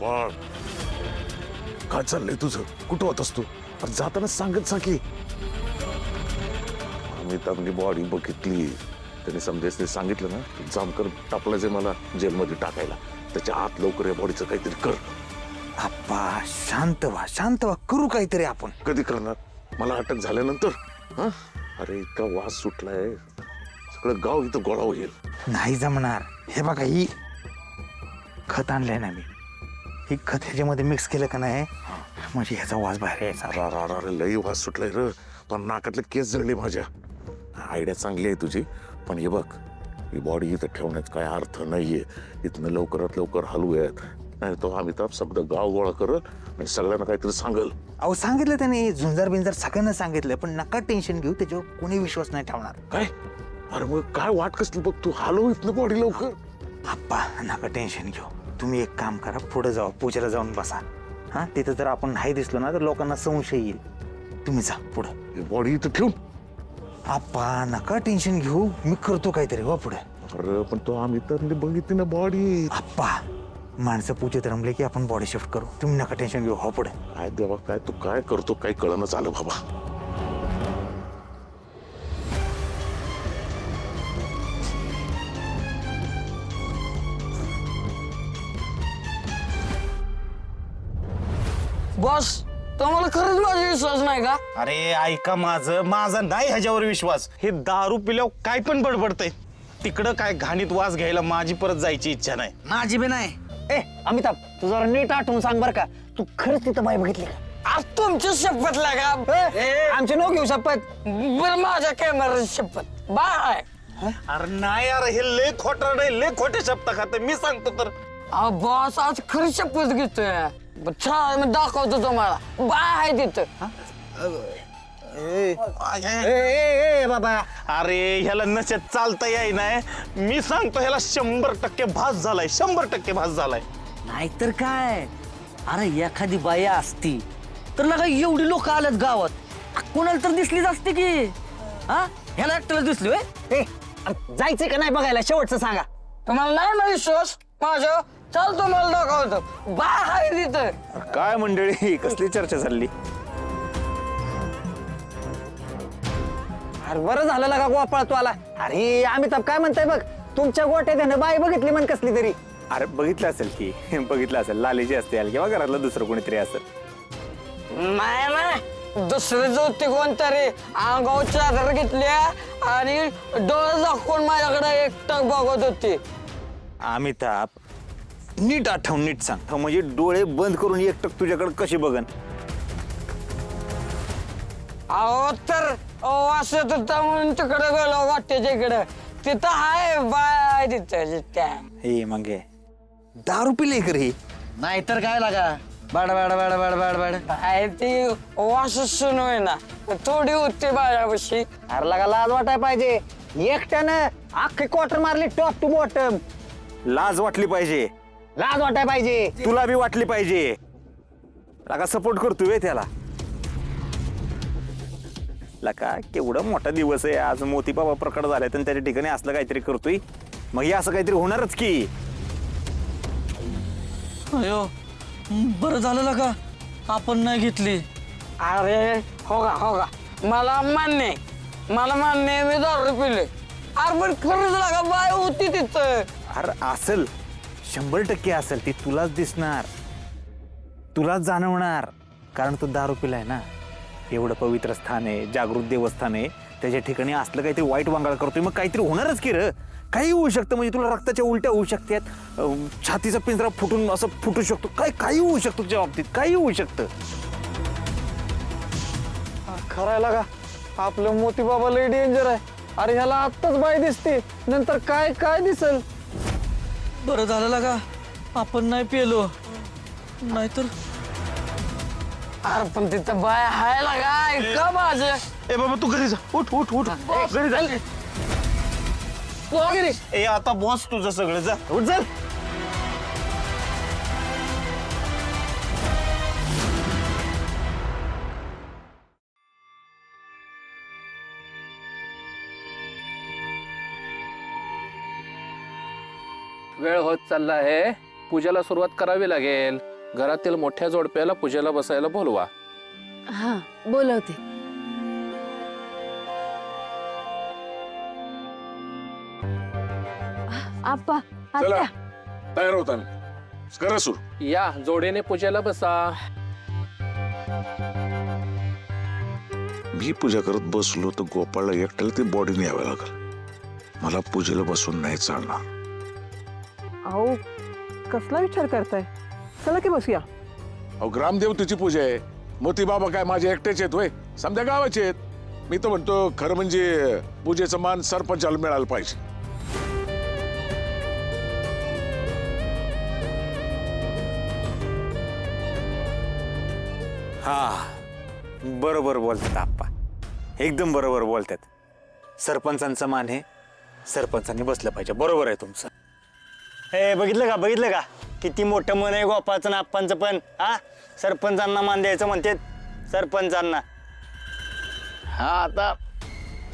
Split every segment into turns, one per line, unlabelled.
बाळ काय चाललंय तुझं? कुठं होतास तू? अरे जाताना सांगत की अमिताभने बॉडी बघितली, त्याने समजायचं सांगितलं ना, जामकर टाकलायचे मला जेलमध्ये टाकायला. त्याच्या आत लवकर या बॉडीचं काहीतरी कर.
आप्पा शांत व्हा करू काहीतरी आपण.
कधी करणार? मला अटक झाल्यानंतर? हा अरे इतका वास सुटलाय, सगळं गाव इथं गोळा होईल.
नाही जमणार. हे बघा ही खत आणलंय ना मी, ही खत ह्याच्यामध्ये मिक्स केलं का नाही म्हणजे ह्याचा वास बाहेर यायचा.
अरे लई वास सुटलाय र, पण नाकातले केस जळले माझ्या. आयडिया चांगली आहे तुझी, पण हे बघ ही बॉडी इथं ठेवण्यात काय अर्थ नाहीये. इथनं लवकरात लवकर हलवूयात, नाही तो अमिताभ सगळं गाव गोळा करल आणि सगळ्यांना काहीतरी सांगल.
अहो सांगितलं त्याने, झुंजार बिंजार सगळ्यांना सांगितलं, पण नका टेन्शन घेऊ, त्याच्यावर कोणी विश्वास नाही ठेवणार.
काय? अरे मग काय वाट कसली बघ तू, हलव इथनं बॉडी लवकर.
आप्पा नका टेन्शन घेऊ, तुम्ही एक काम करा, पुढे जाऊ, पूजेला जाऊन बसा. हा तिथं जर आपण नाही दिसलो ना तर लोकांना संशय येईल. तुम्ही जा पुढे.
बॉडी इथं ठेवून.
आप्पा नका टेन्शन घेऊ, मी करतो काहीतरी. हो पुढे.
अरे पण तो अमिताभने बघितली ना बॉडी.
आप्पा माणसं पूजेत रमले की आपण बॉडी शिफ्ट करू, तुम्ही नका टेन्शन घेऊ. हो पुढे.
काय देवा, काय तू काय करतो काही कळणच आलं बाबा.
बॉस तुम्हाला खरंच माझा विश्वास नाही का?
अरे ऐका माझा नाही ह्याच्यावर विश्वास. हे दारू पिल्यावर काय पण बडबडतंय. तिकडं काय घाणीत वास घ्यायला माझी परत जायची इच्छा नाही.
माझी बी नाही. अमिताभ तू जरा नीट आठवून सांग बर का, तू खरंच तिथं बाई बघितली का? आज तुमची शपथ लागा. आमची नो घेऊ शपथ, बरं माझ्या कॅमेरा शपथ. बाय.
अरे नाही अरे हे लय खोटं नाही, लय खोटे शब्द खाते मी सांगतो तर.
बॉस आज खरंच शपथ घेतोय. छान मी दाखवतो तुम्हाला. बाय आहे तिथं.
बाबा अरे ह्याला नशेत चालता येई नाही. मी सांगतो ह्याला 100% भास झालाय, 100% भास झालाय.
नाहीतर काय. अरे एखादी बाई असती तर लगा एवढी लोक आल्यात गावात, कोणाला तर दिसलीच असते की. हा ह्याला एकट्याला दिसली होय.
जायचंय का नाही बघायला शेवटचं सांगा. तुम्हाला नाही ना विश्वास माझ्या? चल तुम्हाला दाखवतो. बाय आहे तिथं.
काय मंडळी कसली चर्चा चालली?
अरे बरं झालं लगा गोपाळ तू आला. अरे अमिताभ काय म्हणताय बघ, तुमच्या गोट्यात त्यानं बाई बघितली म्हण कसली तरी.
अरे बघितलं असेल की बघितलं असेल, लालीची असते किंवा घरातलं दुसरं कोणीतरी असेल.
नाही ना दुसरी जोती कोणतरी अंगावर चादर घेतल्या आणि डोळे दाखवून माझ्याकडे एकटक बघत होती.
अमिताभ नीट आठवून नीट सांग, म्हणजे डोळे बंद करून एकटक तुझ्याकडे कशी बघन?
अहो तर वाचत होता म्हणून तिकडे गेलो वाटेच्या इकडे. तिथं आहे बाय तिथं त्या.
हे मग दारू पिले कर हे.
नाहीतर काय लागा बाड बाड बाड बाड बाड बाड.
आहे ती वासच सुनोय ना, थोडी होती बाळापाशी. अरे लगा लाज वाटाय पाहिजे. एकट्यानं अख्खी क्वार्टर मारली टॉप टू बॉटम.
लाज वाटली पाहिजे,
लाज वाटाय पाहिजे.
तुला बी वाटली पाहिजे. लका सपोर्ट करतोय त्याला. लका केवढा मोठा दिवस आहे आज, मोती बाबा प्रकट झाले तर त्याच्या ठिकाणी असलं काहीतरी करतोय, मग हे असं काहीतरी होणारच की.
अयो बरं झालं लागा आपण नाही घेतली.
अरे हो का मला मान्य आहे, मला मान्य आहे मी दारू पिले. अरे पण खरंच लागा बाय होती तिथं.
अरे असेल, 100% असेल. ती तुलाच दिसणार, तुलाच जाणवणार, कारण तू दारू पिलाय ना. एवढं पवित्र स्थान आहे, जागृत देवस्थान आहे, त्याच्या ठिकाणी असलं काहीतरी वाईट वांगाळ करतोय, मग काहीतरी होणारच की र. काही होऊ शकतं, म्हणजे तुला रक्ताच्या उलट्या होऊ शकतात, छातीचा पिंजरा फुटून असं फुटू शकतो, काही होऊ शकतं तुझ्या बाबतीत, काही होऊ शकतं.
खरायला का आपलं मोती बाबा लय डेंजर आहे. अरे ह्याला आत्ताच बाई दिसते, नंतर काय काय दिसल.
बरं झालं लागा आपण नाही पेलो, नाहीतर.
अरे पण तिथं बाय हाय लागा. ऐका माझं.
ए बाबा तू घरी जा, उठ उठ उठ घरी जा. ए आता बॉस तुझं सगळं, जा उठ जा.
वेळ होत चालला आहे, पूजेला सुरुवात करावी लागेल. घरातील मोठ्या जोडप्याला पूजेला बसायला बोलवा.
हा बोलवते. आप्पा
चला
आत्या
तयार होता करा सुरू.
या जोडीने पूजेला बसा.
मी पूजा करत बसलो तर गोपाळला एकट्याला ती बॉडी न्यावं लागल. मला पूजेला बसून नाही चालणार.
अहो कसला विचार करताय? चला की बसूया.
अहो ग्रामदेवतेची पूजा आहे. मोती बाबा काय माझे एकटेच आहेत होय? समजा गावाचे आहेत. मी तर म्हणतो खरं म्हणजे पूजेचा मान सरपंचाला मिळाला पाहिजे.
हा बरोबर बोलतात आप्पा, एकदम बरोबर बोलतात. सरपंचांचा मान हे सरपंचांनी बसलं पाहिजे. बरोबर आहे तुमचं.
हे बघितलं का किती मोठं मन आहे गोपाळचं ना आप्पांचं पण. हा सरपंचांना मान द्यायचं म्हणते सरपंचांना.
हा आता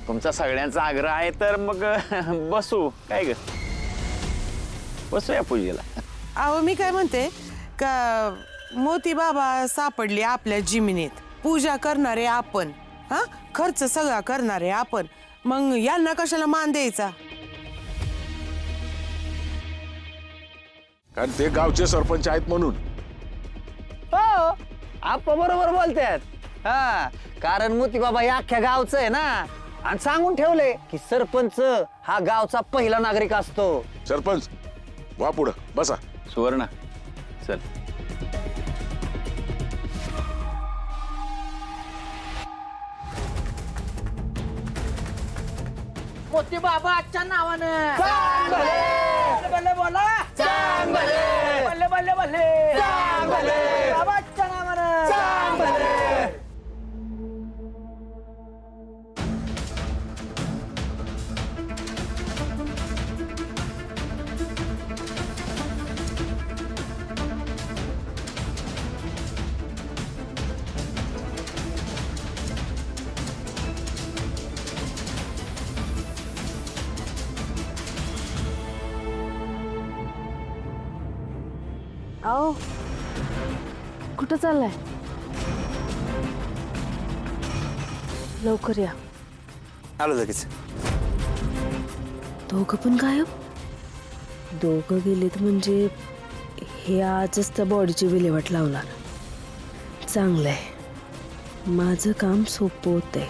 तुमचा सगळ्यांचा आग्रह आहे तर मग बसू. काय ग बसूया पूजेला.
अहो मी काय म्हणते का मोती बाबा सापडली आपल्या जिमिनीत. पूजा करणारे आपण, हा खर्च सगळा करणारे आपण, मग यांना कशाला मान द्यायचा?
कारण ते गावचे सरपंच आहेत म्हणून.
हो आप्पा बरोबर बोलतात. हा कारण मोती बाबा हे अख्ख्या गावचं आहे ना, आणि सांगून ठेवले की सरपंच हा गावचा पहिला नागरिक असतो.
सरपंच वा पुढं बसा.
सुवर्ण चल.
मोती बाबाच्या नावानं
बल्ले बोला बल्ले बल्ले बल्ले बाबाच्या नावानं.
आओ कुठं चाललाय? लवकर या.
आलो लगेच.
दोघं पण गायब? दोघं गेलेत म्हणजे हे आजच त्या बॉडीची विल्हेवाट लावणार. चांगलंय, माझं काम सोपं होतंय.